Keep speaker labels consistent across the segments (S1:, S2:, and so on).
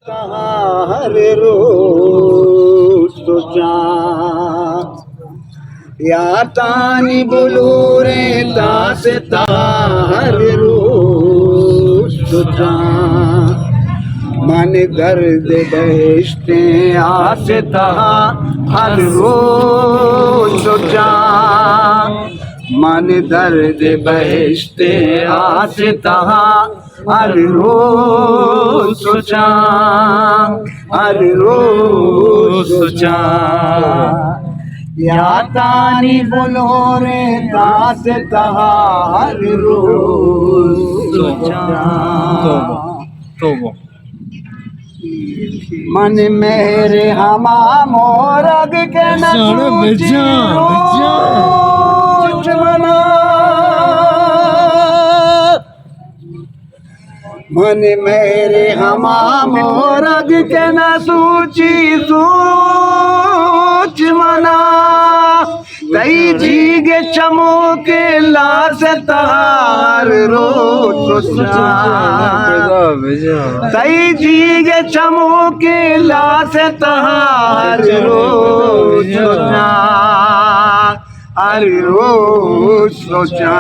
S1: हर रोज सोचा या तानी बोलो रे दासता हर रोज सोचा मन दर्द बहशते आसता हर रोज सोचा मन दर्द बहशते आसता हर रोज सोचा हर रोज सोचा या तानी बोलो रे दासता हर रोज सोचा मन मेरे हमा मोरग के न सोच मना मन मेरे हमा मोरग के न सूची सोच मना कई जीग चमोके लास तार रोज सोचा कई जीग चमोके लास तार रोज सोचा हर रोज सोचा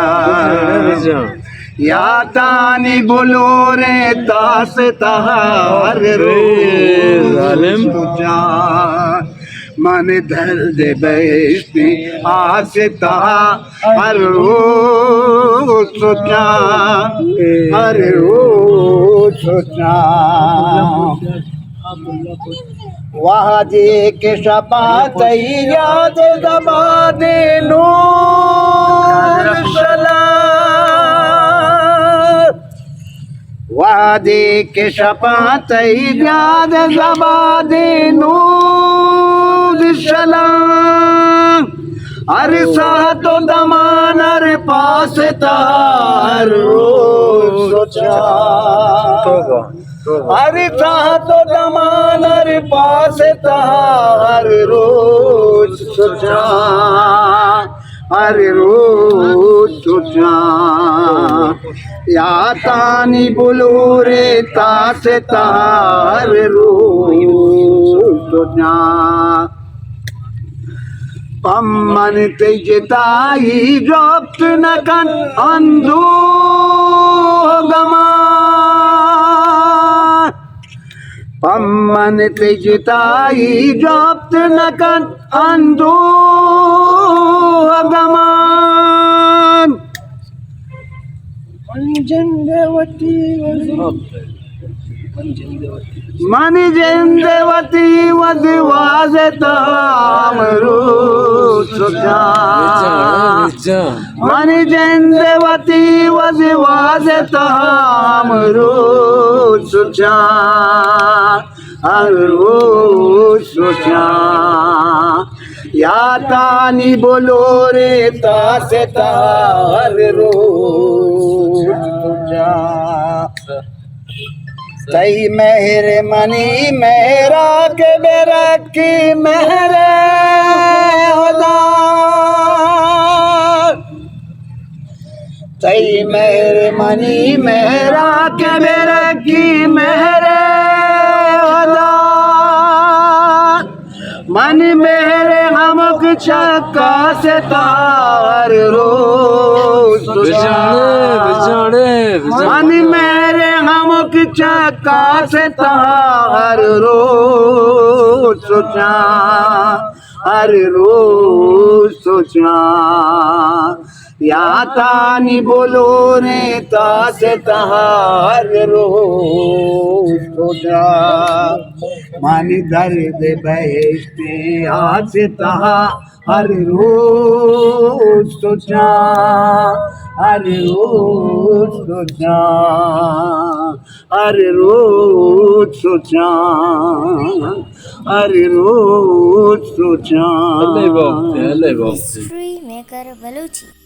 S1: या तानी बोलो रे दास हर रोज सोचा मन दर्द बहशती आसता हर रोज सोचा हर रोज सोचा वादे के शपात याद दबा दे नूर वादे के शपात याद दबा दे नूर सलाम अरे सातो दमान अरे पास तार रोज सोचा अरे सातो दमान अरे पास तार रोज सोचा हर रोज सोचा या तानी बोलो रे तास तार रोज सोचा पम्मन तेजताई जोप्त न कन अंधो गमा पम्मन तेजताई जोप्त न कन अंधो गमान मन जिंदवती वदवाज ताम रोज सोचा मन जिंदवती वदवाज ताम रोज सोचा हर रोज सोचा या तानी बोलो रे तास हर रोज सोचा तई मेहर मनी मेहरा के बेरकी मेहरे खुदा तई मेहर मनी मेहरा के बेरकी मेहरे खुदा मन मेरे हमक चक्का से तार रोज मन मेरे हमक चक्का से तार रोज सोचा हर रोज सोचा या तानी बोलो रे तास हर रोज सोचा मन दर्द बहशते आसता हर रोज सोचा हर रोज सोचा हर रोज सोचा हर रोज सोचा
S2: Free Maker Baluchi.